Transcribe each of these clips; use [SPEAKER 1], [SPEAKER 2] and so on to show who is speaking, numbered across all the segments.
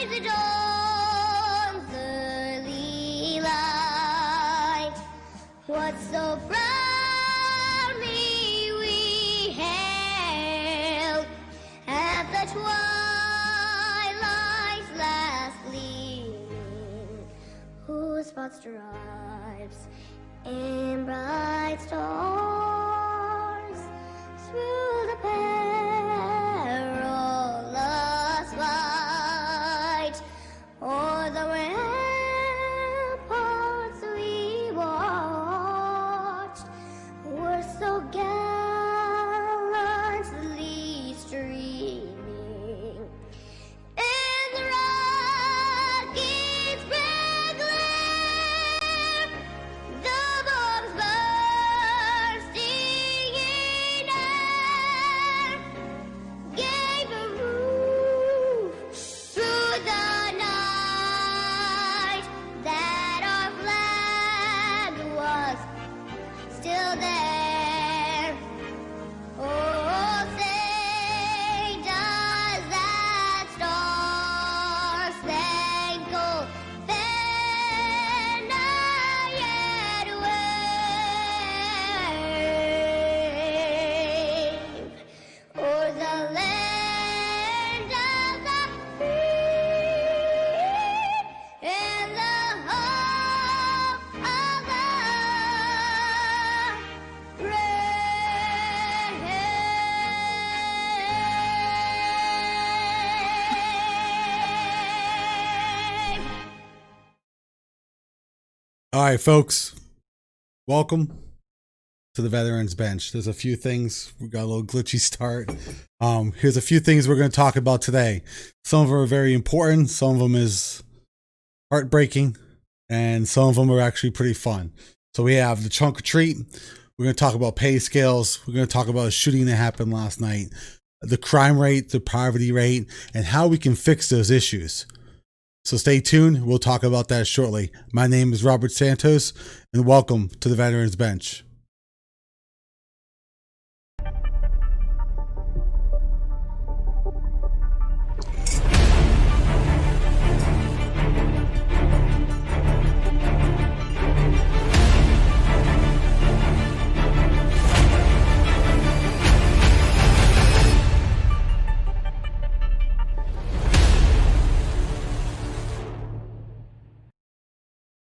[SPEAKER 1] the dawn's early light, what so proudly we hailed at the twilight's last gleaming, whose broad stripes and bright stars through the perilous fight o'er the ramparts we watched were so gallantly streaming in the rocket's red glare. The bombs bursting in air gave a roof through the night that our flag was still there. Oh, say does that star-spangled banner yet wave o'er the land of the free and the hope of the brave?
[SPEAKER 2] All right, folks, welcome to the Veterans Bench. There's a few things. We got a little glitchy start. Here's a few things we're going to talk about today. Some of them are very important. Some of them is heartbreaking, and some of them are actually pretty fun. So we have the trunk or treat. We're going to talk about pay scales. We're going to talk about a shooting that happened last night, the crime rate, the poverty rate, and how we can fix those issues. So stay tuned. We'll talk about that shortly. My name is Robert Santos, and welcome to the Veterans Bench.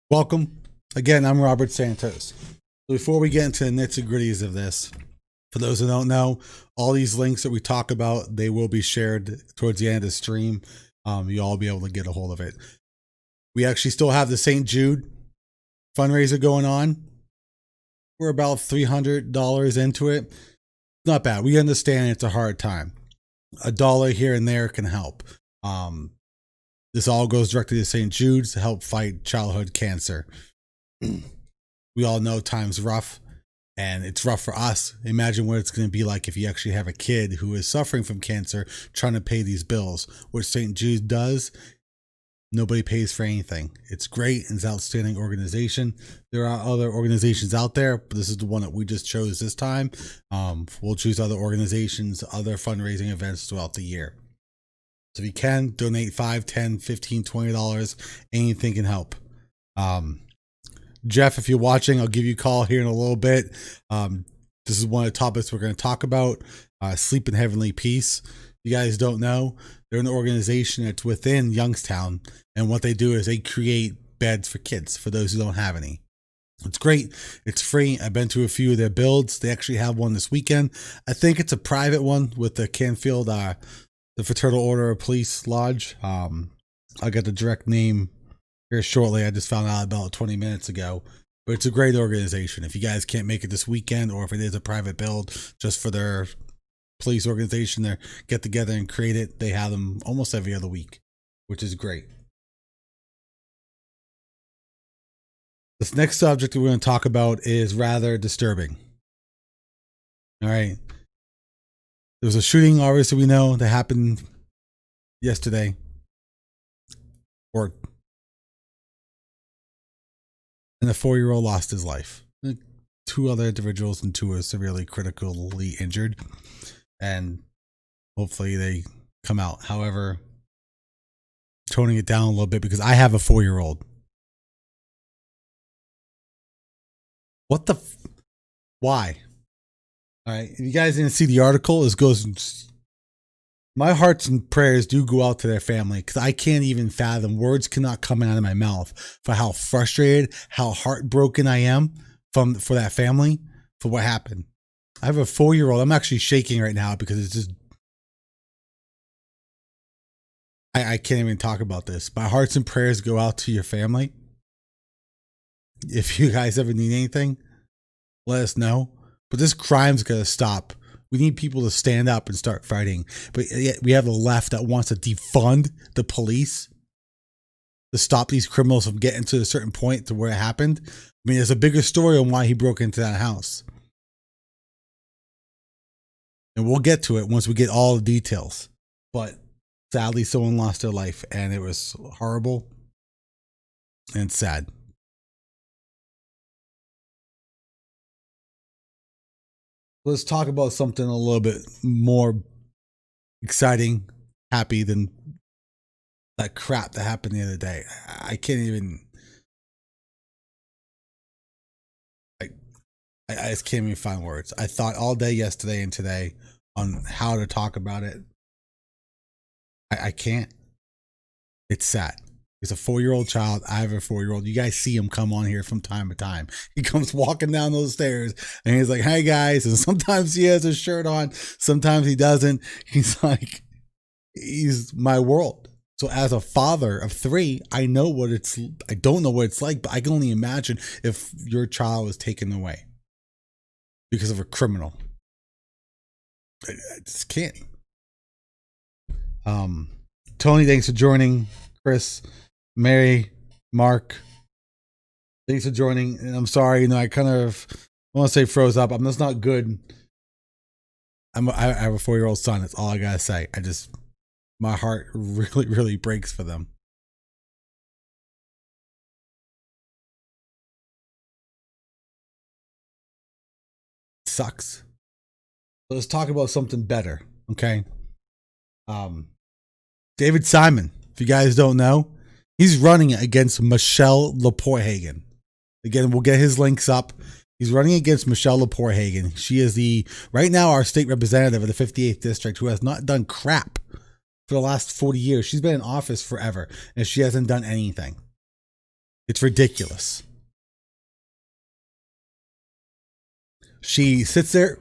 [SPEAKER 2] Welcome. Again, I'm Robert Santos. Before we get into the nits and gritties of this, for those who don't know, all these links that we talk about, they will be shared towards the end of the stream. You'll all be able to get a hold of it. We actually still have the St. Jude fundraiser going on. We're about $300 into it. Not bad. We understand it's a hard time. $1 here and there can help. This all goes directly to St. Jude's to help fight childhood cancer. We all know time's rough, and it's rough for us. Imagine what it's going to be like if you actually have a kid who is suffering from cancer trying to pay these bills. What St. Jude does, nobody pays for anything. It's great, and it's an outstanding organization. There are other organizations out there, but this is the one that we just chose this time. We'll choose other organizations, other fundraising events throughout the year. So if you can, donate $5, $10, $15, $20. Anything can help. Jeff, if you're watching, I'll give you a call here in a little bit. This is one of the topics we're going to talk about. Sleep in Heavenly Peace. You guys don't know, they're an organization that's within Youngstown. And what they do is they create beds for kids, for those who don't have any. It's great. It's free. I've been to a few of their builds. They actually have one this weekend. I think it's a private one with the Canfield, the Fraternal Order of Police Lodge. I'll get the direct name here shortly. I just found out about 20 minutes ago. But it's a great organization. If you guys can't make it this weekend, or if it is a private build just for their police organization, they get together and create it. They have them almost every other week, which is great. This next subject that we're going to talk about is rather disturbing. All right. There was a shooting, obviously, we know, that happened yesterday. And a 4-year-old lost his life. 2 other individuals and 2 are severely critically injured. And hopefully they come out. However, toning it down a little bit because I have a 4-year-old. What the? Why? All right. If you guys didn't see the article, this goes. My hearts and prayers do go out to their family because I can't even fathom. Words cannot come out of my mouth for how frustrated, how heartbroken I am for that family, for what happened. I have a 4-year-old. I'm actually shaking right now because it's just. I can't even talk about this. My hearts and prayers go out to your family. If you guys ever need anything, let us know. But this crime's going to stop. We need people to stand up and start fighting. But yet we have the left that wants to defund the police to stop these criminals from getting to a certain point to where it happened. I mean, there's a bigger story on why he broke into that house. And we'll get to it once we get all the details. But sadly, someone lost their life, and it was horrible and sad. Let's talk about something a little bit more exciting, happy than that crap that happened the other day. I can't even. I just can't even find words. I thought all day yesterday and today on how to talk about it. I can't. It's sad. He's a 4-year-old child. I have a 4-year-old. You guys see him come on here from time to time. He comes walking down those stairs and he's like, "Hey guys." And sometimes he has his shirt on. Sometimes he doesn't. He's like, he's my world. So as a father of 3, I don't know what it's like, but I can only imagine if your child was taken away because of a criminal. I just can't. Tony, thanks for joining. Chris, Mary, Mark, thanks for joining. And I'm sorry, I kind of want to say froze up. I'm just not good. I have a 4-year-old son. That's all I gotta say. My heart really, really breaks for them. It sucks. So let's talk about something better, okay? David Simon, if you guys don't know, he's running against Michelle Laporte-Hagen. Again, we'll get his links up. He's running against Michelle Laporte-Hagen. She is right now our state representative of the 58th district who has not done crap for the last 40 years. She's been in office forever and she hasn't done anything. It's ridiculous. She sits there.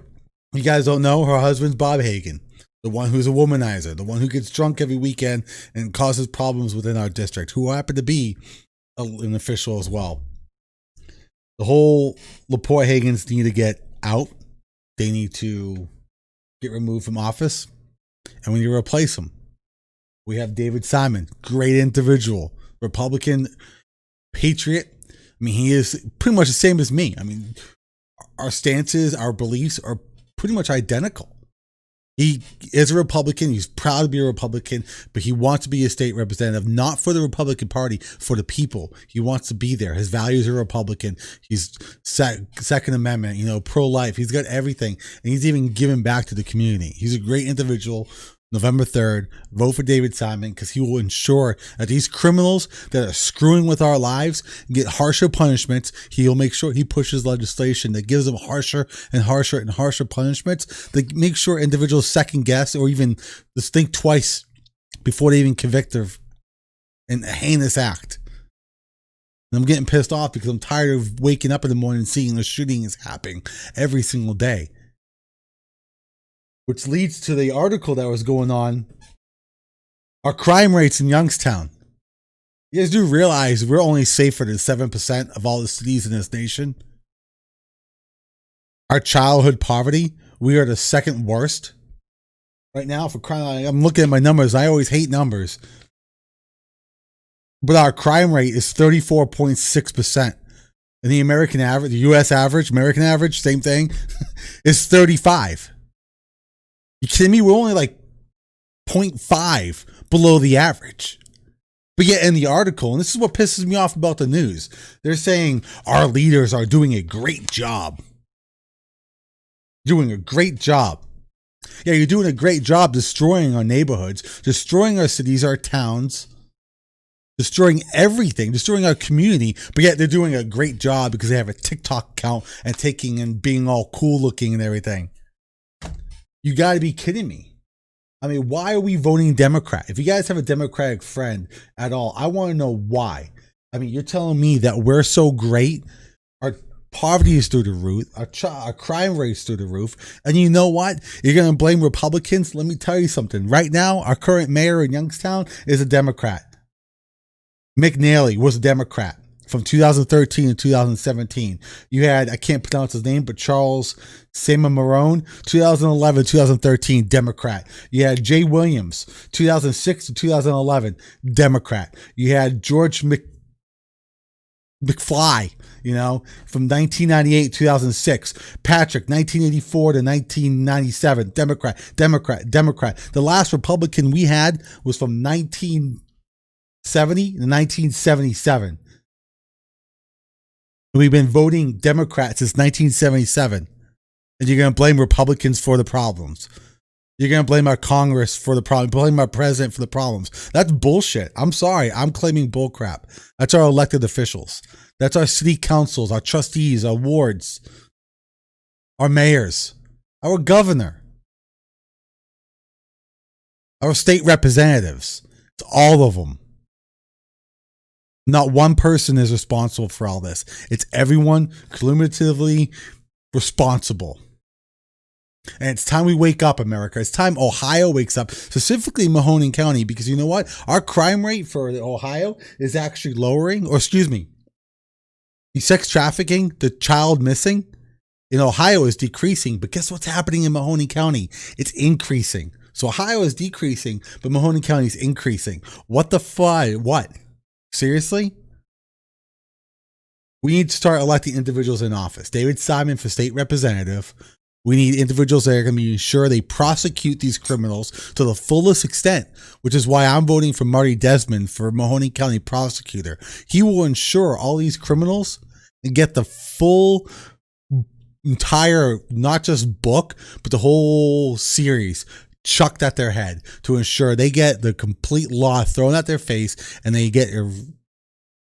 [SPEAKER 2] You guys don't know, her husband's Bob Hagen. The one who's a womanizer, the one who gets drunk every weekend and causes problems within our district, who happened to be an official as well. The whole Laporte-Hagens need to get out. They need to get removed from office, and we need to replace them. We have David Simon, great individual, Republican, patriot. I mean, he is pretty much the same as me. I mean, our stances, our beliefs are pretty much identical. He is a Republican. He's proud to be a Republican, but he wants to be a state representative, not for the Republican Party, for the people. He wants to be there. His values are Republican. He's Second Amendment, pro-life. He's got everything, and he's even giving back to the community. He's a great individual. November 3rd, vote for David Simon because he will ensure that these criminals that are screwing with our lives get harsher punishments. He'll make sure he pushes legislation that gives them harsher and harsher and harsher punishments that make sure individuals second guess or even just think twice before they even convict of an heinous act. And I'm getting pissed off because I'm tired of waking up in the morning and seeing the shooting is happening every single day. Which leads to the article that was going on. Our crime rates in Youngstown. You guys do realize we're only safer than 7% of all the cities in this nation. Our childhood poverty, we are the second worst. Right now, for crime, I'm looking at my numbers. I always hate numbers. But our crime rate is 34.6%. And the American average, the U.S. average, American average, same thing, is 35. You kidding me? We're only like 0.5 below the average. But yet in the article, and this is what pisses me off about the news, they're saying our leaders are doing a great job. Doing a great job. Yeah, you're doing a great job destroying our neighborhoods, destroying our cities, our towns, destroying everything, destroying our community, but yet they're doing a great job because they have a TikTok account and taking and being all cool looking and everything. You got to be kidding me. I mean, why are we voting Democrat? If you guys have a Democratic friend at all, I want to know why. I mean, you're telling me that we're so great. Our poverty is through the roof. Our crime rate is through the roof. And you know what? You're going to blame Republicans? Let me tell you something. Right now, our current mayor in Youngstown is a Democrat. McNally was a Democrat from 2013 to 2017. You had, I can't pronounce his name, but Charles Marone, 2011, 2013, Democrat. You had Jay Williams, 2006 to 2011, Democrat. You had George McFly, you know, from 1998 to 2006. Patrick, 1984 to 1997, Democrat. The last Republican we had was from 1970 to 1977. We've been voting Democrat since 1977. And you're going to blame Republicans for the problems. You're going to blame our Congress for the problem. Blame our president for the problems. That's bullshit. I'm sorry. I'm claiming bullcrap. That's our elected officials. That's our city councils, our trustees, our wards, our mayors, our governor, our state representatives. It's all of them. Not one person is responsible for all this. It's everyone cumulatively responsible. And it's time we wake up, America. It's time Ohio wakes up, specifically Mahoning County, because you know what? Our crime rate for Ohio is actually lowering, or excuse me, the sex trafficking, the child missing in Ohio is decreasing. But guess what's happening in Mahoning County? It's increasing. So Ohio is decreasing, but Mahoning County is increasing. What the fuck? What? Seriously? We need to start electing individuals in office. David Simon for state representative. We need individuals that are going to be sure they prosecute these criminals to the fullest extent, which is why I'm voting for Marty Desmond for Mahoning County prosecutor. He will ensure all these criminals get the full entire, not just book, but the whole series chucked at their head to ensure they get the complete law thrown at their face and they get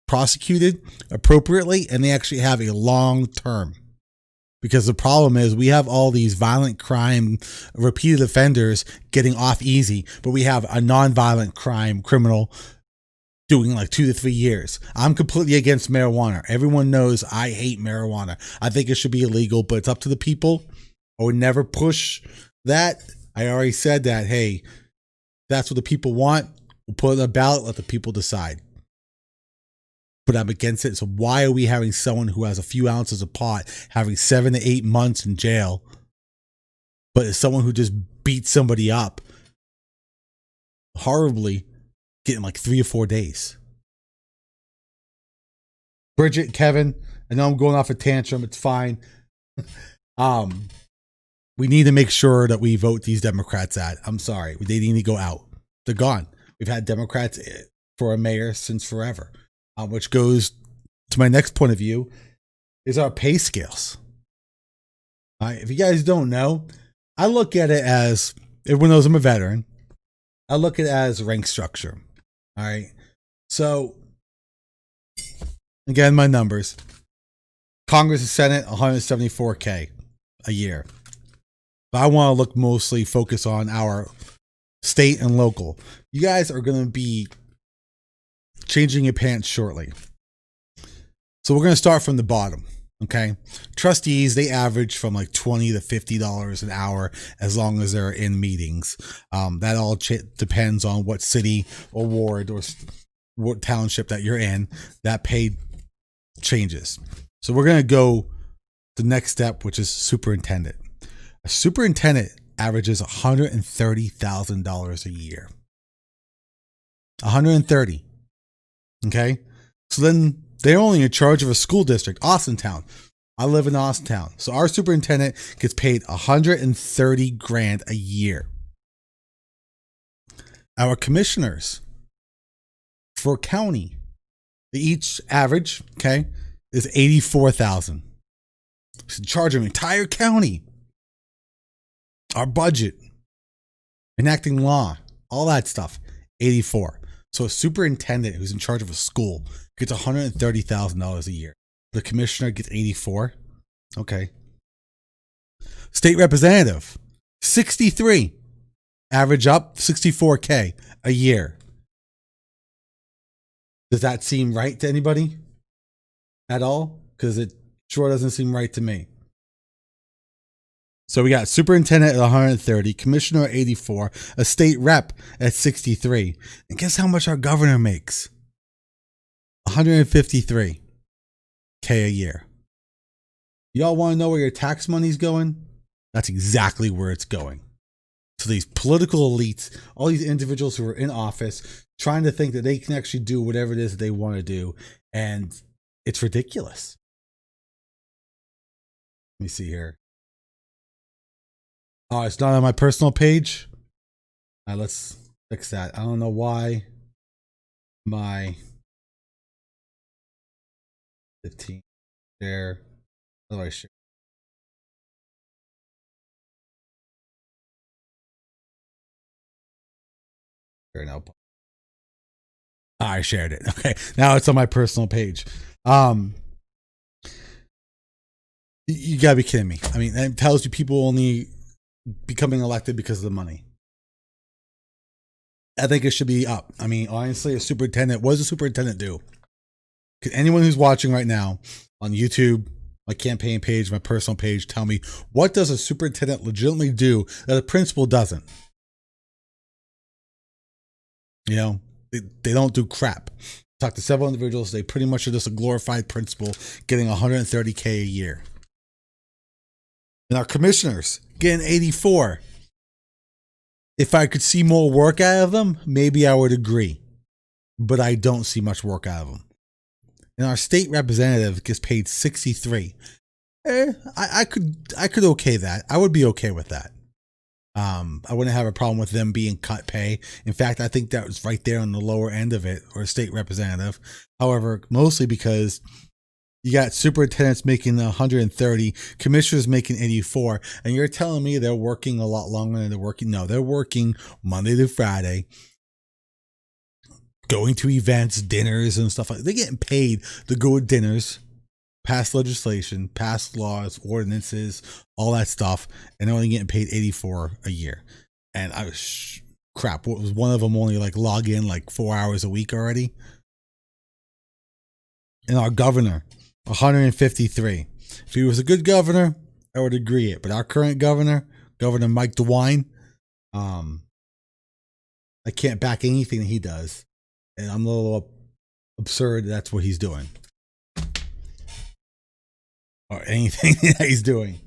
[SPEAKER 2] prosecuted appropriately and they actually have a long term. Because the problem is we have all these violent crime, repeated offenders getting off easy, but we have a non-violent crime criminal doing like 2 to 3 years. I'm completely against marijuana. Everyone knows I hate marijuana. I think it should be illegal, but it's up to the people. I would never push that. I already said that, hey, that's what the people want. We'll put it on the ballot, let the people decide. But I'm against it. So why are we having someone who has a few ounces of pot having 7 to 8 months in jail, but is someone who just beat somebody up horribly getting like 3 or 4 days? Bridget, Kevin, I know I'm going off a tantrum. It's fine. We need to make sure that we vote these Democrats out. I'm sorry. They need to go out. They're gone. We've had Democrats for a mayor since forever. Which goes to my next point of view is our pay scales. All right, if you guys don't know, I look at it as, everyone knows I'm a veteran. I look at it as rank structure. All right. So again, my numbers. Congress and Senate, $174K a year. But I want to look mostly focus on our state and local. You guys are going to be changing your pants shortly. So we're going to start from the bottom. Okay. Trustees, they average from like $20 to $50 an hour as long as they're in meetings. That all depends on what city or ward or what township that you're in. That pay changes. So we're going to go the next step, which is superintendent. A superintendent averages $130,000 a year. 130. Okay. So then they're only in charge of a school district, Austintown. I live in Austintown. So our superintendent gets paid $130,000 a year. Our commissioners for county, they each average, okay, is $84,000. So in charge of an entire county. Our budget, enacting law, all that stuff, 84. So a superintendent who's in charge of a school gets $130,000 a year. The commissioner gets 84. Okay. State representative, 63. Average up 64K a year. Does that seem right to anybody at all? Because it sure doesn't seem right to me. So we got superintendent at 130, commissioner at 84, a state rep at 63. And guess how much our governor makes? 153K a year. Y'all want to know where your tax money's going? That's exactly where it's going. So these political elites, all these individuals who are in office, trying to think that they can actually do whatever it is that they want to do. And it's ridiculous. Let me see here. Oh, it's not on my personal page. Let's fix that. I don't know why my 15 share. How do I share? Share now. I shared it. Okay, now it's on my personal page. You gotta be kidding me. I mean, it tells you people only becoming elected because of the money. I think it should be up. I mean, honestly, a superintendent, what does a superintendent do? Can anyone who's watching right now on YouTube, my campaign page, my personal page, tell me, what does a superintendent legitimately do that a principal doesn't? You know, they don't do crap. Talk to several individuals, they pretty much are just a glorified principal getting 130K a year. And our commissioners getting 84. If I could see more work out of them, maybe I would agree. But I don't see much work out of them. And our state representative gets paid 63. I could okay that. I would be okay with that. I wouldn't have a problem with them being cut pay. In fact, I think that was right there on the lower end of it, or a state representative. However, mostly because you got superintendents making 130, commissioners making 84, and you're telling me they're working a lot longer than they're working? No, they're working Monday to Friday, going to events, dinners, and stuff like that. They're getting paid to go to dinners, pass legislation, pass laws, ordinances, all that stuff, and they're only getting paid 84 a year. And I was crap. What was one of them only like log in like 4 hours a week already? And our governor, 153. If he was a good governor, I would agree it. But our current governor, Governor Mike DeWine, I can't back anything that he does. And I'm a little absurd that's what he's doing. Or anything that he's doing.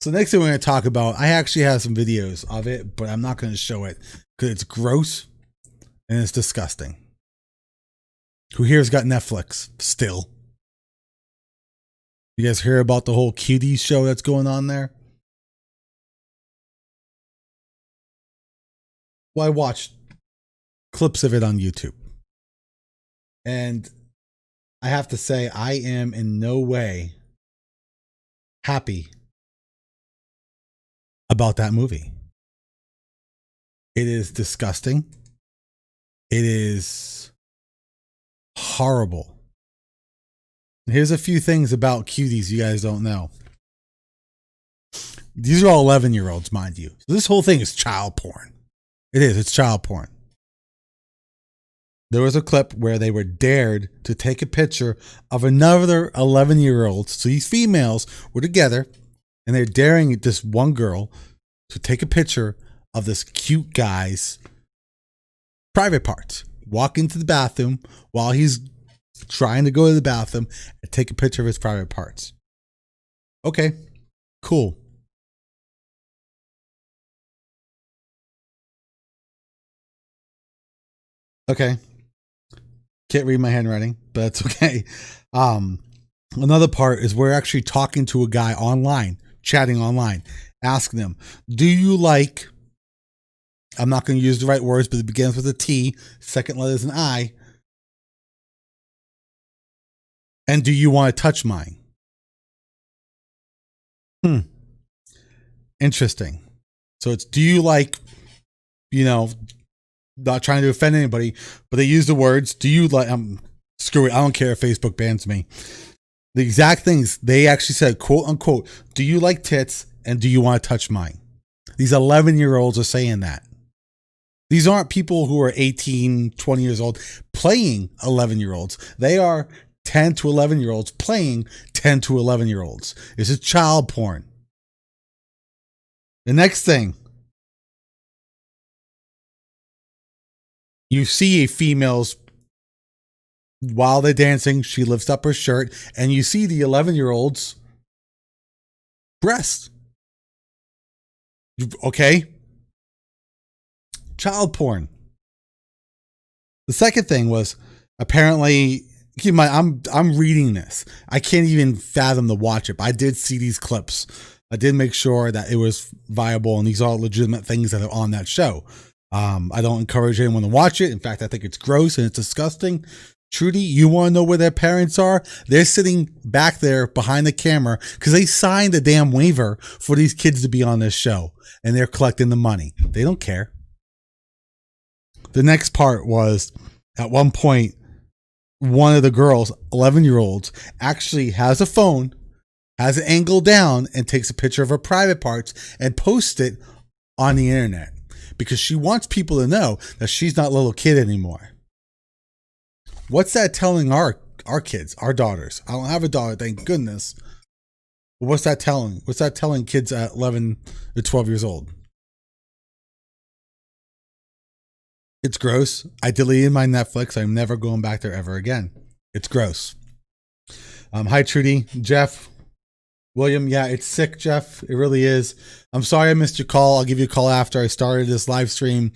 [SPEAKER 2] So next thing we're going to talk about, I actually have some videos of it, but I'm not going to show it because it's gross and it's disgusting. Who here's got Netflix still? You guys hear about the whole Cuties show that's going on there? Well, I watched clips of it on YouTube. And I have to say, I am in no way happy about that movie. It is disgusting. It is horrible. Here's a few things about Cuties you guys don't know. These are all 11-year-olds, mind you. So this whole thing is child porn. It is. It's child porn. There was a clip where they were dared to take a picture of another 11-year-old. So these females were together and they're daring this one girl to take a picture of this cute guy's private parts. Walk into the bathroom while he's trying to go to the bathroom and take a picture of his private parts. Okay, cool. Okay. Can't read my handwriting, but that's okay. Another part is we're actually talking to a guy online, chatting online, asking him, do you like, I'm not going to use the right words, but it begins with a T, second letter is an I. And do you want to touch mine? Interesting. So it's, do you like, not trying to offend anybody, but they use the words, do you like, screw it, I don't care if Facebook bans me. The exact things they actually said, quote unquote, do you like tits and do you want to touch mine? These 11-year-olds are saying that. These aren't people who are 18, 20 years old playing 11-year-olds. They are 10 to 11-year-olds playing 10 to 11-year-olds. This is child porn. The next thing, you see a female's, while they're dancing, she lifts up her shirt, and you see the 11-year-old's breast. Okay? Child porn. The second thing was, apparently, keep in mind, I'm reading this. I can't even fathom to watch it, but I did see these clips. I did make sure that it was viable, and these are legitimate things that are on that show. I don't encourage anyone to watch it. In fact, I think it's gross and it's disgusting. Trudy, you want to know where their parents are? They're sitting back there behind the camera because they signed a damn waiver for these kids to be on this show, and they're collecting the money. They don't care. The next part was, at one point, one of the girls, 11-year-olds, actually has a phone, has it angled down, and takes a picture of her private parts and posts it on the internet because she wants people to know that she's not a little kid anymore. What's that telling our kids, our daughters? I don't have a daughter, thank goodness. But what's that telling? What's that telling kids at 11 or 12 years old? It's gross. I deleted my Netflix. I'm never going back there ever again. It's gross. Hi, Trudy. Jeff. William. Yeah, it's sick, Jeff. It really is. I'm sorry I missed your call. I'll give you a call after I started this live stream.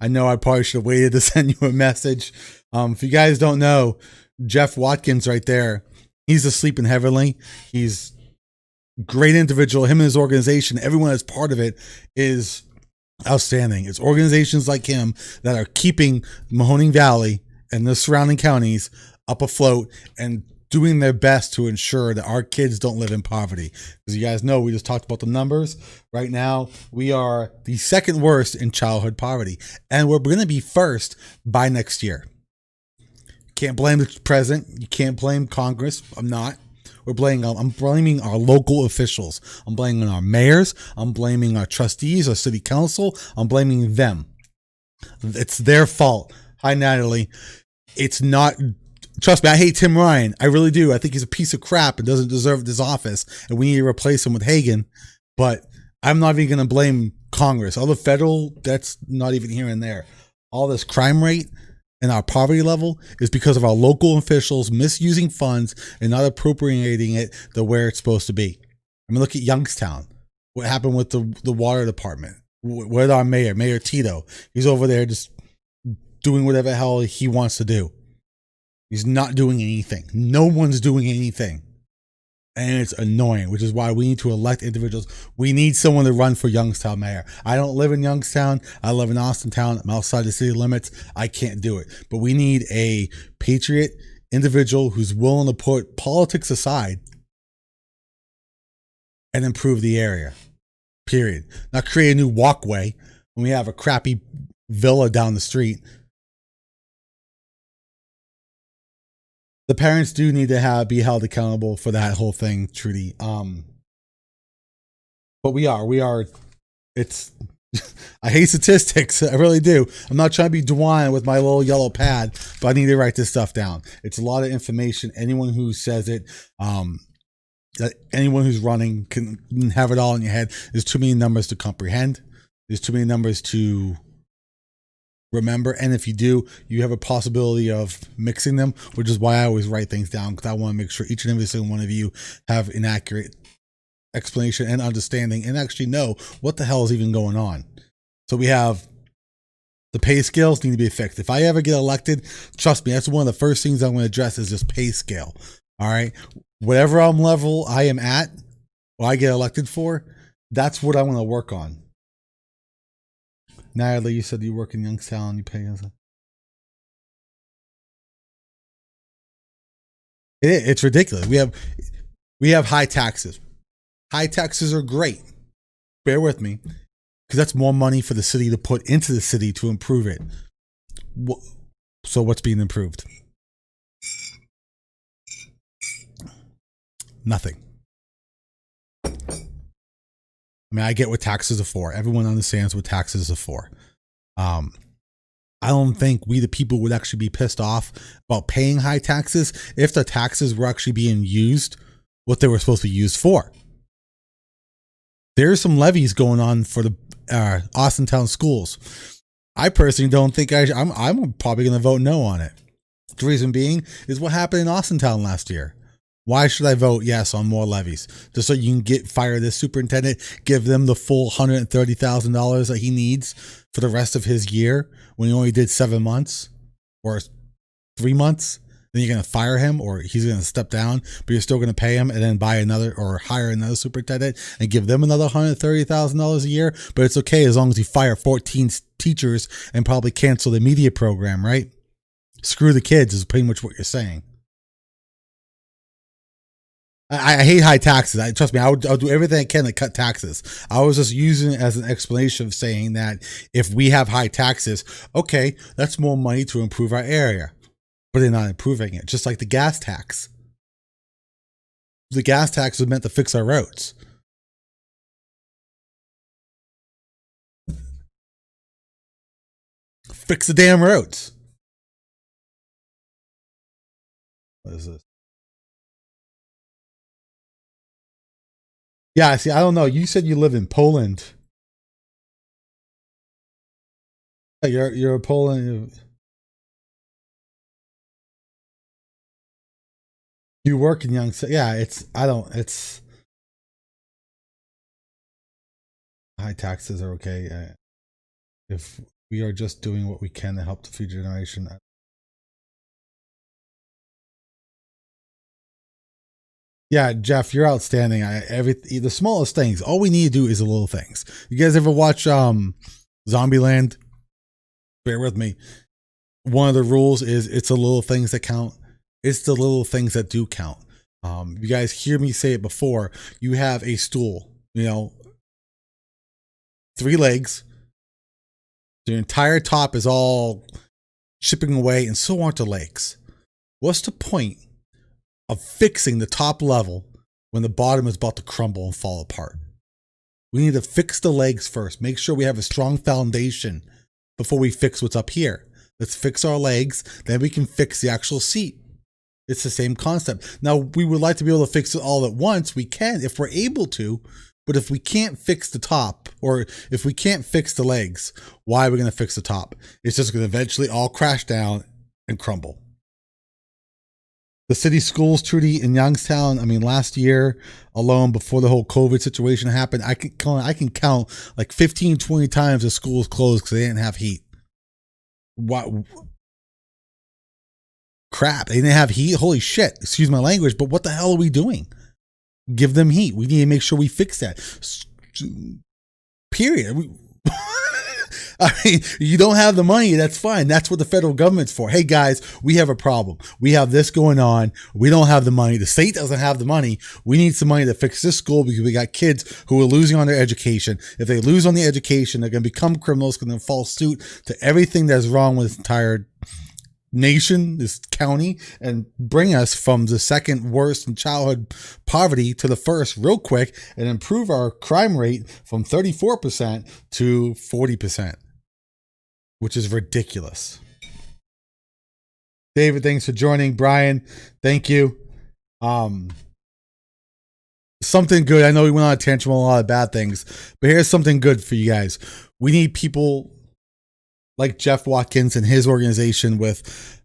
[SPEAKER 2] I know I probably should have waited to send you a message. If you guys don't know, Jeff Watkins right there, he's sleeping heavily. He's a great individual. Him and his organization, everyone that's part of it is outstanding. It's organizations like him that are keeping Mahoning Valley and the surrounding counties up afloat and doing their best to ensure that our kids don't live in poverty. As you guys know, we just talked about the numbers. Right now, we are the second worst in childhood poverty, and we're going to be first by next year. Can't blame the president. You can't blame Congress. I'm not. I'm blaming our local officials. I'm blaming our mayors. I'm blaming our trustees, our city council. I'm blaming them. It's their fault. Hi, Natalie. It's not. Trust me, I hate Tim Ryan. I really do. I think he's a piece of crap and doesn't deserve this office. And we need to replace him with Hagan. But I'm not even going to blame Congress. All the federal, that's not even here and there. All this crime rate and our poverty level is because of our local officials misusing funds and not appropriating it to where it's supposed to be. I mean, look at Youngstown. What happened with the water department? Where's our mayor, Mayor Tito? He's over there just doing whatever the hell he wants to do. He's not doing anything. No one's doing anything. And it's annoying, which is why we need to elect individuals. We need someone to run for Youngstown mayor. I don't live in Youngstown. I live in Austintown. I'm outside the city limits. I can't do it. But we need a patriot individual who's willing to put politics aside and improve the area. Period. Not create a new walkway when we have a crappy villa down the street. The parents do need to be held accountable for that whole thing, Trudy. But we are, it's, I hate statistics. I really do. I'm not trying to be Dwan with my little yellow pad, but I need to write this stuff down. It's a lot of information. Anyone who says it, anyone who's running can have it all in your head. There's too many numbers to comprehend. There's too many numbers to remember, and if you do, you have a possibility of mixing them, which is why I always write things down, because I want to make sure each and every single one of you have an accurate explanation and understanding and actually know what the hell is even going on. So we have the pay scales need to be fixed. If I ever get elected, trust me, that's one of the first things I'm going to address is this pay scale. All right, whatever level I am at or I get elected for, that's what I want to work on. Natalie, you said you work in Youngstown, you pay us. It's ridiculous. We have high taxes. High taxes are great. Bear with me. because that's more money for the city to put into the city to improve it. So what's being improved? Nothing. I mean, I get what taxes are for. Everyone understands what taxes are for. I don't think we, the people, would actually be pissed off about paying high taxes if the taxes were actually being used what they were supposed to be used for. There's some levies going on for the Austintown schools. I personally don't think I'm probably going to vote no on it. The reason being is what happened in Austintown last year. Why should I vote yes on more levies? Just so you can fire this superintendent, give them the full $130,000 that he needs for the rest of his year when he only did 7 months or 3 months? Then you're going to fire him, or he's going to step down, but you're still going to pay him and then buy another or hire another superintendent and give them another $130,000 a year. But it's okay as long as you fire 14 teachers and probably cancel the media program, right? Screw the kids is pretty much what you're saying. I hate high taxes. Trust me, I'll do everything I can to cut taxes. I was just using it as an explanation of saying that if we have high taxes, okay, that's more money to improve our area. But they're not improving it, just like the gas tax. The gas tax was meant to fix our roads. Fix the damn roads. What is this? Yeah, see, I don't know. You said you live in Poland. You're a Poland. You work in Young. Yeah, it's high taxes are okay if we are just doing what we can to help the future generation. Yeah, Jeff, you're outstanding. The smallest things. All we need to do is the little things. You guys ever watch Zombieland? Bear with me. One of the rules is it's the little things that count. It's the little things that do count. You guys hear me say it before. You have a stool, 3 legs. The entire top is all chipping away, and so aren't the legs. What's the point of fixing the top level when the bottom is about to crumble and fall apart? We need to fix the legs first. Make sure we have a strong foundation before we fix what's up here. Let's fix our legs, then we can fix the actual seat. It's the same concept. Now, we would like to be able to fix it all at once. We can if we're able to, but if we can't fix the top, or if we can't fix the legs, why are we going to fix the top? It's just going to eventually all crash down and crumble. The city schools, Trudy, in Youngstown, I mean, last year alone, before the whole COVID situation happened, I can count like 15, 20 times the schools closed because they didn't have heat. What? Crap, they didn't have heat? Holy shit, excuse my language, but what the hell are we doing? Give them heat. We need to make sure we fix that. Period. I mean, you don't have the money, that's fine. That's what the federal government's for. Hey guys, we have a problem. We have this going on. We don't have the money. The state doesn't have the money. We need some money to fix this school because we got kids who are losing on their education. If they lose on the education, they're going to become criminals, going to fall suit to everything that's wrong with this entire nation, this county, and bring us from the second worst in childhood poverty to the first real quick and improve our crime rate from 34% to 40%, which is ridiculous. David, thanks for joining. Brian, thank you. Something good. I know we went on a tangent on a lot of bad things, but here's something good for you guys. We need people like Jeff Watkins and his organization with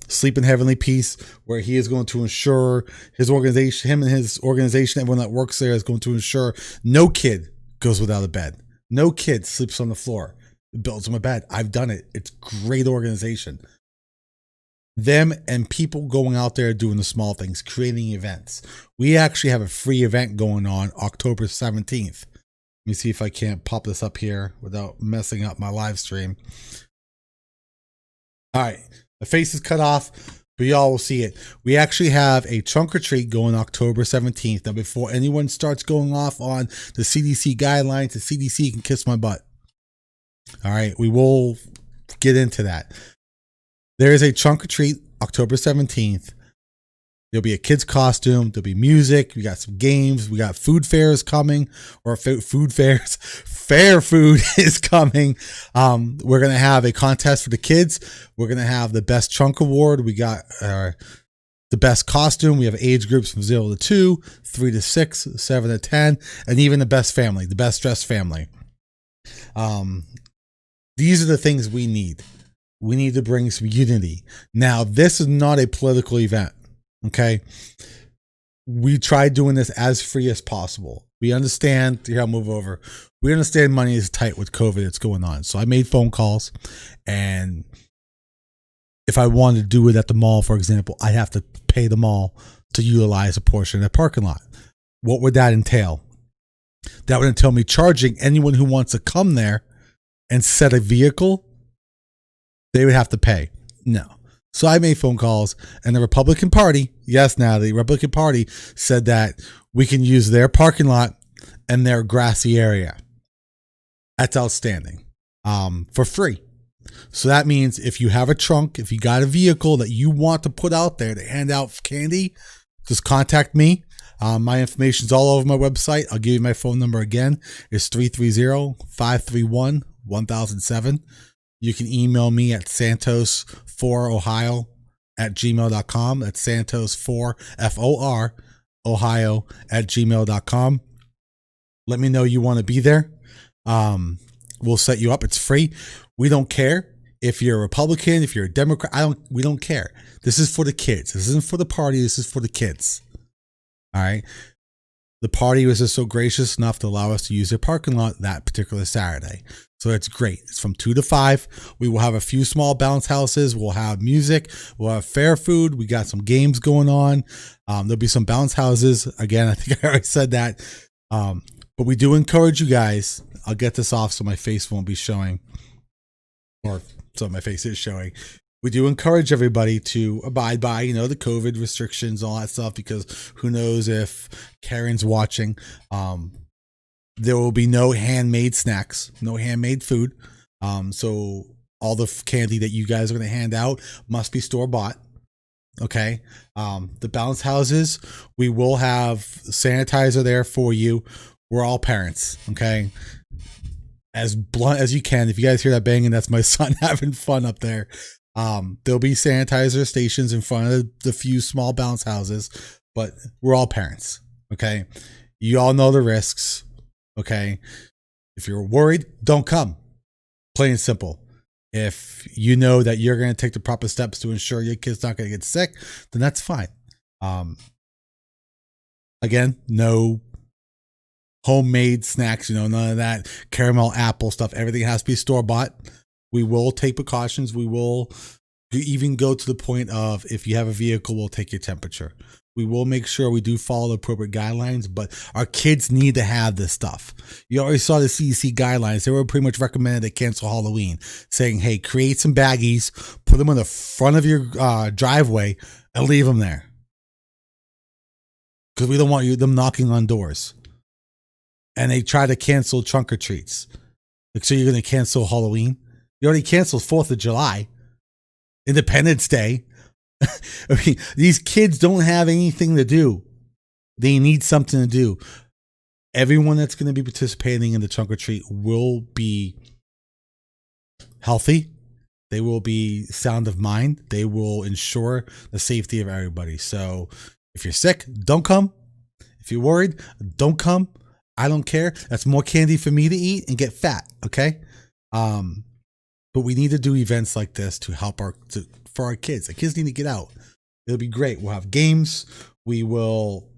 [SPEAKER 2] Sleep in Heavenly Peace, where he is going to ensure his organization, him and his organization, everyone that works there is going to ensure no kid goes without a bed. No kid sleeps on the floor, builds him a bed. I've done it. It's great organization. Them and people going out there doing the small things, creating events. We actually have a free event going on October 17th. Let me see if I can't pop this up here without messing up my live stream. All right. The face is cut off, but y'all will see it. We actually have a trunk or treat going October 17th. Now, before anyone starts going off on the CDC guidelines, the CDC can kiss my butt. All right, we will get into that. There is a trunk or treat October 17th. There'll be a kid's costume. There'll be music. We got some games. We got food fairs coming, or food fairs. Fair food is coming. We're going to have a contest for the kids. We're going to have the best trunk award. We got the best costume. We have age groups from 0 to 2, 3 to 6, 7 to 10, and even the best family, the best dressed family. These are the things we need. We need to bring some unity. Now, this is not a political event. Okay. We tried doing this as free as possible. We understand. Here, I'll move over. We understand money is tight with COVID that's going on. So I made phone calls, and if I wanted to do it at the mall, for example, I have to pay the mall to utilize a portion of the parking lot. What would that entail? That would entail me charging anyone who wants to come there and set a vehicle. They would have to pay. No. So I made phone calls, and the Republican Party, yes, now the Republican Party said that we can use their parking lot and their grassy area. That's outstanding. For free. So that means if you have a trunk, if you got a vehicle that you want to put out there to hand out candy, just contact me. My information's all over my website. I'll give you my phone number again. It's 330-531-1007. You can email me at santos4ohio@gmail.com. That's santos4, Ohio @gmail.com. Let me know you want to be there. We'll set you up. It's free. We don't care if you're a Republican, if you're a Democrat. We don't care. This is for the kids. This isn't for the party. This is for the kids. All right. The party was just so gracious enough to allow us to use their parking lot that particular Saturday. So it's great. It's from 2 to 5. We will have a few small bounce houses. We'll have music. We'll have fair food. We got some games going on. There'll be some bounce houses. Again, I think I already said that. But we do encourage you guys. I'll get this off so my face won't be showing. Or so my face is showing. We do encourage everybody to abide by, the COVID restrictions, all that stuff, because who knows if Karen's watching. There will be no handmade snacks, no handmade food. So all the candy that you guys are going to hand out must be store-bought. Okay. The bounce houses, we will have sanitizer there for you. We're all parents. Okay. As blunt as you can. If you guys hear that banging, that's my son having fun up there. There'll be sanitizer stations in front of the few small bounce houses, but we're all parents. Okay. You all know the risks. Okay. If you're worried, don't come. Plain and simple. If you know that you're going to take the proper steps to ensure your kid's not going to get sick, then that's fine. Again, no homemade snacks, none of that caramel apple stuff. Everything has to be store-bought. We will take precautions. We will even go to the point of, if you have a vehicle, we'll take your temperature. We will make sure we do follow the appropriate guidelines, but our kids need to have this stuff. You already saw the CDC guidelines. They were pretty much recommended to cancel Halloween, saying, hey, create some baggies, put them on the front of your driveway, and leave them there. Because we don't want them knocking on doors. And they try to cancel trunk or treats. Like, so you're going to cancel Halloween? You already canceled 4th of July, Independence Day. I mean, these kids don't have anything to do. They need something to do. Everyone that's going to be participating in the trunk or treat will be healthy. They will be sound of mind. They will ensure the safety of everybody. So if you're sick, don't come. If you're worried, don't come. I don't care. That's more candy for me to eat and get fat. Okay. But we need to do events like this to help for our kids. The kids need to get out. It'll be great. We'll have games. We will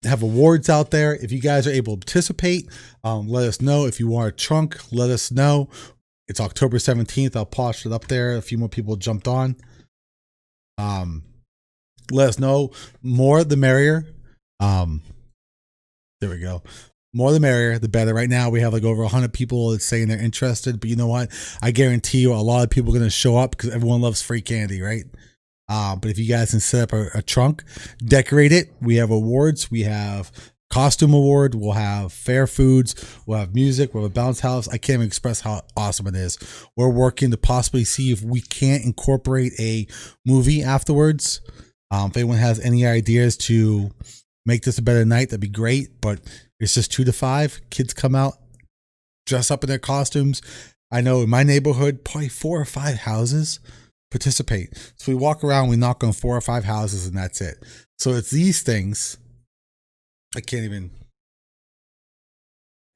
[SPEAKER 2] have awards out there. If you guys are able to participate, let us know. If you want a trunk, let us know. It's October 17th. I'll post it up there. A few more people jumped on. Let us know. More the merrier. There we go. More the merrier, the better. Right now, we have like over 100 people that's saying they're interested. But you know what? I guarantee you a lot of people are going to show up because everyone loves free candy, right? But if you guys can set up a trunk, decorate it. We have awards. We have costume award. We'll have fair foods. We'll have music. We'll have a bounce house. I can't even express how awesome it is. We're working to possibly see if we can't incorporate a movie afterwards. If anyone has any ideas to make this a better night, that'd be great. But it's just 2 to 5. Kids come out, dress up in their costumes. I know in my neighborhood, probably 4 or 5 houses participate. So we walk around, we knock on 4 or 5 houses, and that's it. So it's these things.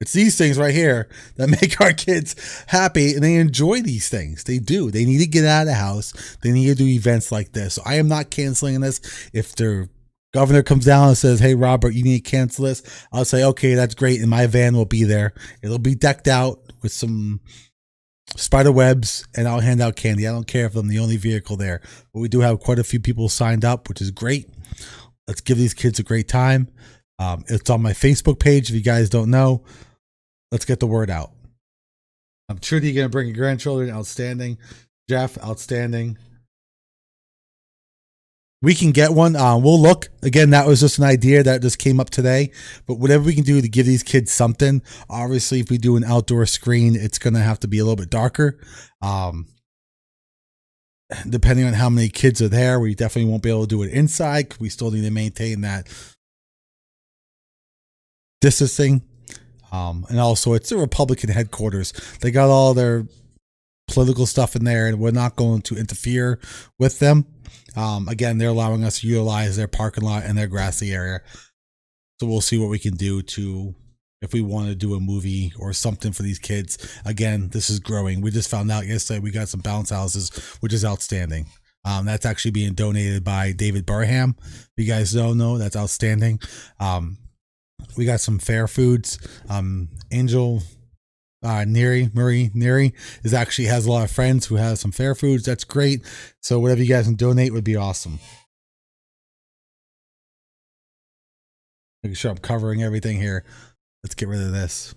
[SPEAKER 2] It's these things right here that make our kids happy, and they enjoy these things. They do. They need to get out of the house. They need to do events like this. So I am not canceling this. If the governor comes down and says, hey, Robert, you need to cancel this, I'll say, okay, that's great. And my van will be there. It'll be decked out with some spider webs, and I'll hand out candy. I don't care if I'm the only vehicle there. But we do have quite a few people signed up, which is great. Let's give these kids a great time. It's on my Facebook page. If you guys don't know, let's get the word out. Trudy, you're going to bring your grandchildren. Outstanding. Jeff, outstanding. We can get one. We'll look. Again, that was just an idea that just came up today. But whatever we can do to give these kids something. Obviously, if we do an outdoor screen, it's going to have to be a little bit darker. Depending on how many kids are there, we definitely won't be able to do it inside. We still need to maintain that distancing. And also, it's the Republican headquarters. They got all their political stuff in there, and we're not going to interfere with them. Again, they're allowing us to utilize their parking lot and their grassy area. So we'll see what we can do to, if we want to do a movie or something for these kids. Again, this is growing. We just found out yesterday we got some bounce houses, which is outstanding. That's actually being donated by David Barham. If you guys don't know, that's outstanding. We got some fair foods. Angel Marie Neary has a lot of friends who have some fair foods. That's great. So whatever you guys can donate would be awesome. Making sure I'm covering everything here. Let's get rid of this.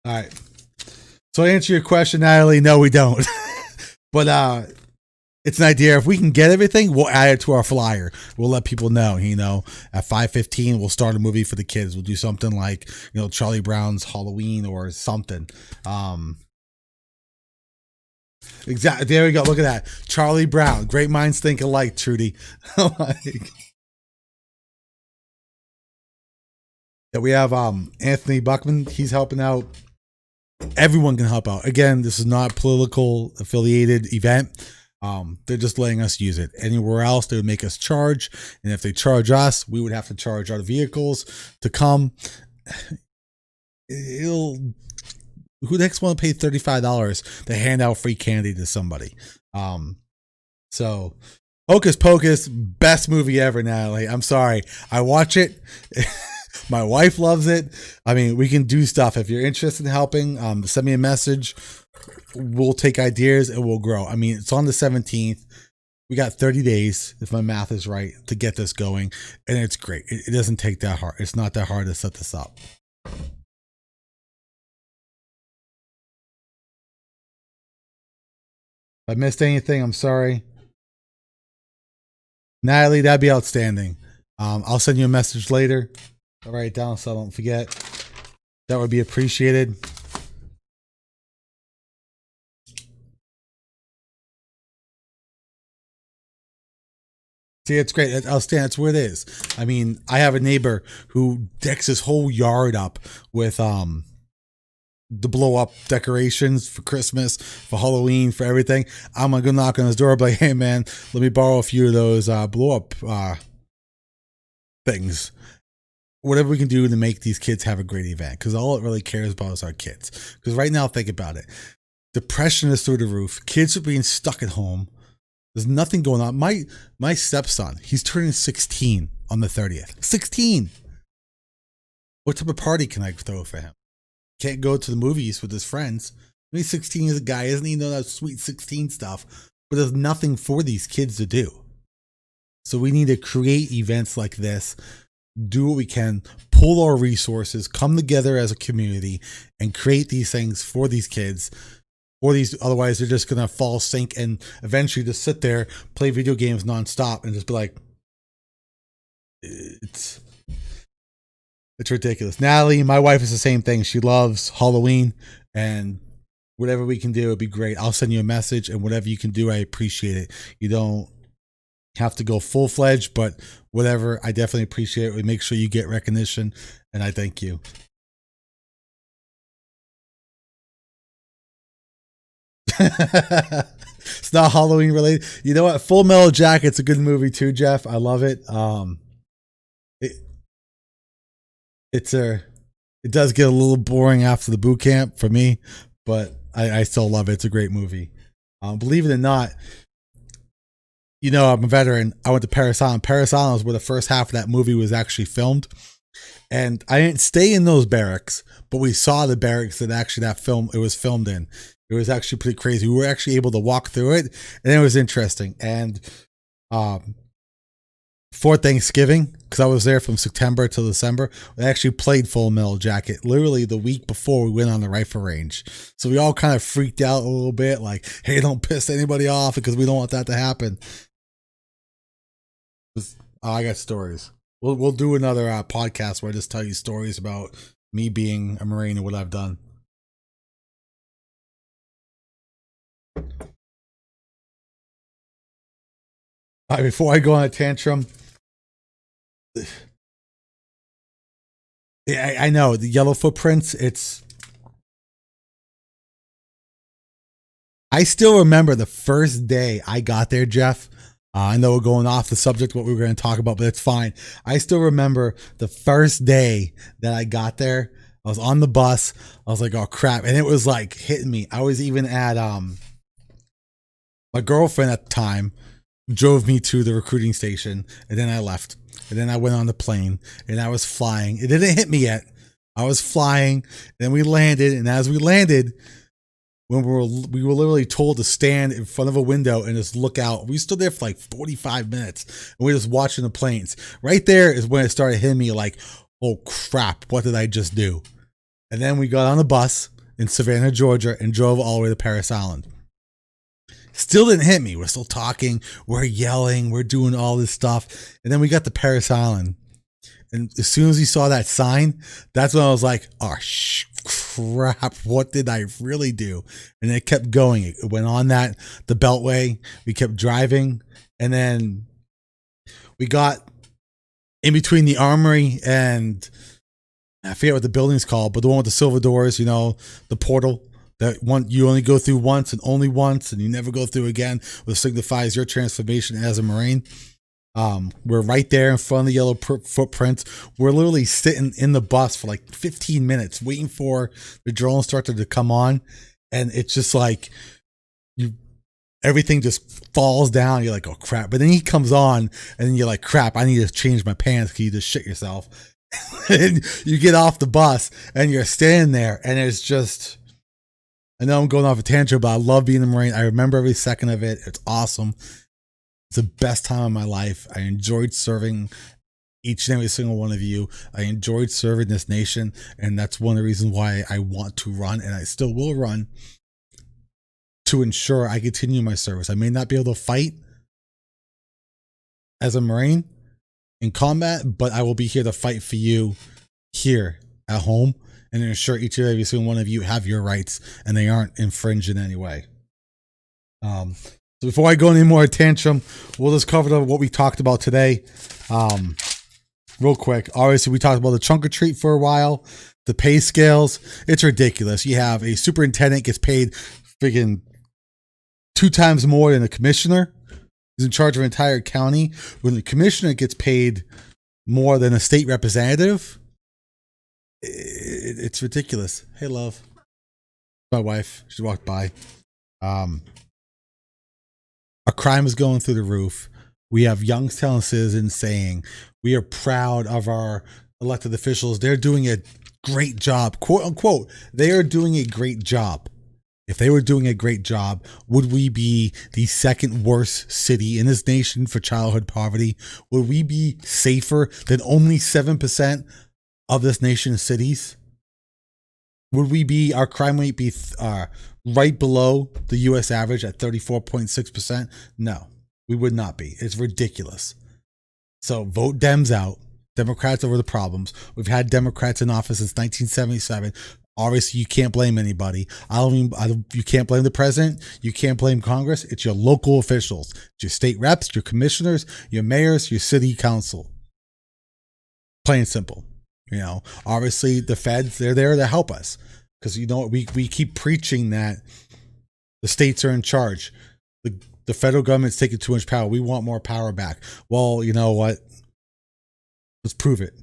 [SPEAKER 2] All right. So to answer your question, Natalie, no, we don't. But it's an idea. If we can get everything, we'll add it to our flyer. We'll let people know, at 5:15, we'll start a movie for the kids. We'll do something like, Charlie Brown's Halloween or something. Exactly. There we go. Look at that. Charlie Brown. Great minds think alike, Trudy. Yeah, we have Anthony Buckman. He's helping out. Everyone can help out. Again, this is not a political affiliated event. They're just letting us use it. Anywhere else, they would make us charge. And if they charge us, we would have to charge our vehicles to come. Who the heck's want to pay $35 to hand out free candy to somebody? So Hocus Pocus, best movie ever, Natalie. I'm sorry. I watch it. My wife loves it. I mean, we can do stuff. If you're interested in helping, send me a message. We'll take ideas and we'll grow. I mean, it's on the 17th. We got 30 days, if my math is right, to get this going. And it's great. It doesn't take that hard. It's not that hard to set this up. If I missed anything, I'm sorry. Natalie, that'd be outstanding. I'll send you a message later. I'll write it down so I don't forget. That would be appreciated. See, it's great. That's where it is. I mean, I have a neighbor who decks his whole yard up with the blow up decorations for Christmas, for Halloween, for everything. I'm gonna go knock on his door, be like, hey man, let me borrow a few of those blow up things. Whatever we can do to make these kids have a great event, because all it really cares about is our kids. Because right now, think about it. Depression is through the roof. Kids are being stuck at home. There's nothing going on. My stepson, he's turning 16 on the 30th. 16! What type of party can I throw for him? Can't go to the movies with his friends. He's 16 as a guy, isn't he? Know that sweet 16 stuff. But there's nothing for these kids to do. So we need to create events like this. Do what we can, pull our resources, come together as a community, and create these things for these kids. Or otherwise they're just gonna fall sink and eventually just sit there, play video games nonstop, and just be like, it's ridiculous. Natalie, my wife, is the same thing. She loves Halloween, and whatever we can do, it'd be great. I'll send you a message, and whatever you can do, I appreciate it. You don't have to go full fledged, but whatever, I definitely appreciate it. We make sure you get recognition, and I thank you. It's not Halloween related. You know what? Full Metal Jacket's a good movie too, Jeff. I love it. It does get a little boring after the boot camp for me, but I still love it. It's a great movie. Believe it or not, you know, I'm a veteran. I went to Paris Island. Paris Island was where the first half of that movie was actually filmed. And I didn't stay in those barracks, but we saw the barracks that actually it was filmed in. It was actually pretty crazy. We were actually able to walk through it, and it was interesting. And for Thanksgiving, because I was there from September to December, we actually played Full Metal Jacket literally the week before we went on the rifle range. So we all kind of freaked out a little bit, like, hey, don't piss anybody off because we don't want that to happen. I got stories. We'll do another podcast where I just tell you stories about me being a Marine and what I've done. All right, before I go on a tantrum, I know the yellow footprints. I still remember the first day I got there, Jeff. I know we're going off the subject, what we were going to talk about, but it's fine. I still remember the first day that I got there. I was on the bus. I was like, oh crap. And it was like hitting me. I was even at, my girlfriend at the time drove me to the recruiting station, and then I left. And then I went on the plane, and I was flying. It didn't hit me yet. I was flying. Then we landed, and as we landed, when we were literally told to stand in front of a window and just look out. We stood there for like 45 minutes, and we were just watching the planes. Right there is when it started hitting me like, oh crap, what did I just do? And then we got on the bus in Savannah, Georgia, and drove all the way to Paris Island. Still didn't hit me. We're still talking. We're yelling. We're doing all this stuff. And then we got to Paris Island. And as soon as we saw that sign, that's when I was like, oh, crap, what did I really do? And it kept going. It went on the Beltway. We kept driving. And then we got in between the Armory and I forget what the building's called, but the one with the silver doors, you know, the portal. That one you only go through once and only once, and you never go through again, which signifies your transformation as a Marine. We're right there in front of the yellow footprints. We're literally sitting in the bus for like 15 minutes waiting for the drill instructor to come on, and it's just like everything just falls down. You're like, oh crap! But then he comes on, and then you're like, crap! I need to change my pants. Can you just shit yourself? And you get off the bus, and you're standing there, and it's just. I know I'm going off a tangent, but I love being a Marine. I remember every second of it. It's awesome. It's the best time of my life. I enjoyed serving each and every single one of you. I enjoyed serving this nation, and that's one of the reasons why I want to run, and I still will run to ensure I continue my service. I may not be able to fight as a Marine in combat, but I will be here to fight for you here at home and ensure each and every single one of you have your rights and they aren't infringed in any way. So before I go any more tantrum, we'll just cover what we talked about today. Real quick. Obviously, we talked about the trunk or treat for a while, the pay scales. It's ridiculous. You have a superintendent gets paid freaking 2 times more than the commissioner. He's in charge of an entire county. When the commissioner gets paid more than a state representative, it's ridiculous. Hey, love. My wife, she walked by. Our crime is going through the roof. We have Youngstown citizens saying we are proud of our elected officials. They're doing a great job, quote unquote. They are doing a great job. If they were doing a great job, would we be the second worst city in this nation for childhood poverty? Would we be safer than only 7% of this nation's cities? Would we be, our crime rate be right below the U.S. average at 34.6%? No, we would not be. It's ridiculous. So vote Dems out. Democrats over the problems. We've had Democrats in office since 1977. Obviously, you can't blame anybody. You can't blame the president. You can't blame Congress. It's your local officials. It's your state reps, your commissioners, your mayors, your city council. Plain and simple. You know, obviously the feds, they're there to help us. Because, you know, we keep preaching that the states are in charge. The federal government's taking too much power. We want more power back. Well, you know what? Let's prove it.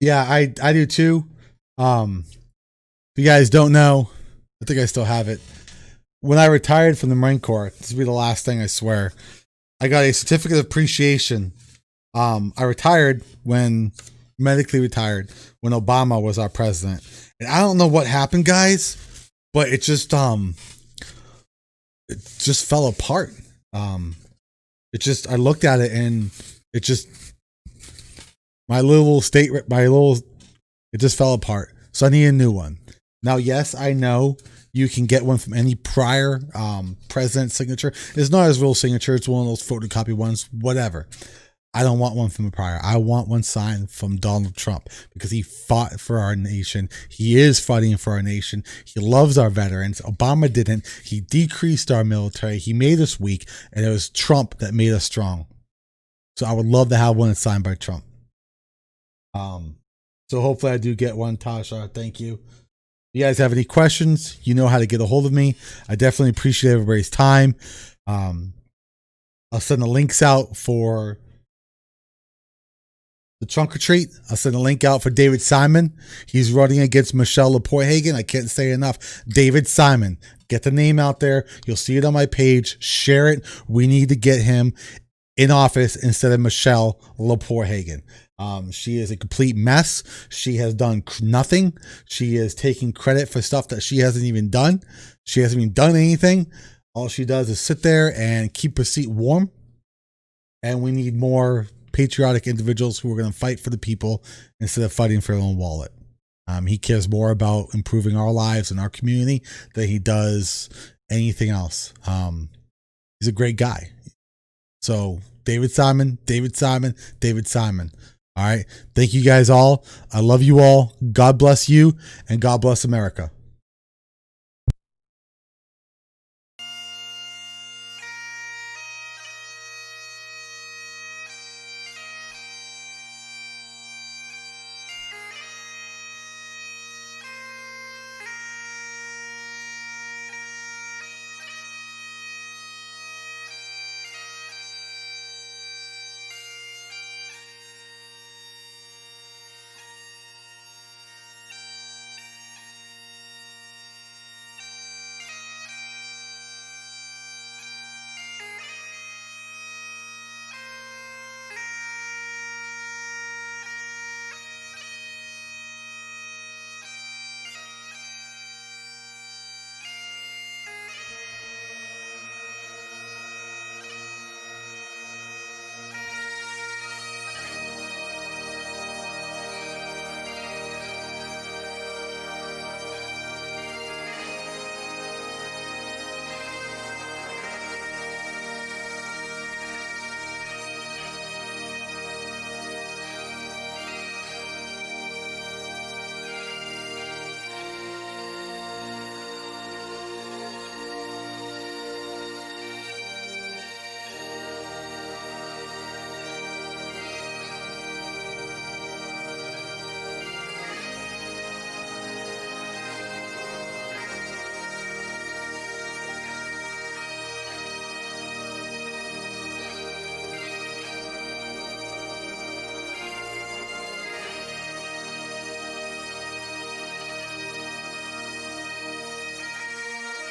[SPEAKER 2] Yeah, I do too. If you guys don't know, I think I still have it. When I retired from the Marine Corps, this will be the last thing, I swear. I got a certificate of appreciation. I retired medically retired when Obama was our president. And I don't know what happened, guys, but it just fell apart. I looked at it and it just, it just fell apart. So I need a new one. Now, yes, I know you can get one from any prior president's signature. It's not his real signature. It's one of those photocopy ones, whatever. I don't want one from a prior. I want one signed from Donald Trump because he fought for our nation. He is fighting for our nation. He loves our veterans. Obama didn't. He decreased our military. He made us weak, and it was Trump that made us strong. So I would love to have one signed by Trump. So hopefully I do get one, Tasha. Thank you. If you guys have any questions, you know how to get a hold of me. I definitely appreciate everybody's time. I'll send the links out for the trunk or treat. I'll send a link out for David Simon. He's running against Michelle LaPorte-Hagen. I can't say enough. David Simon. Get the name out there. You'll see it on my page. Share it. We need to get him in office instead of Michelle LaPorte-Hagen. She is a complete mess. She has done nothing. She is taking credit for stuff that she hasn't even done. She hasn't even done anything. All she does is sit there and keep her seat warm. And we need more patriotic individuals who are going to fight for the people instead of fighting for their own wallet. He cares more about improving our lives and our community than he does anything else. He's a great guy. So David Simon, David Simon, David Simon. All right. Thank you guys all. I love you all. God bless you and God bless America.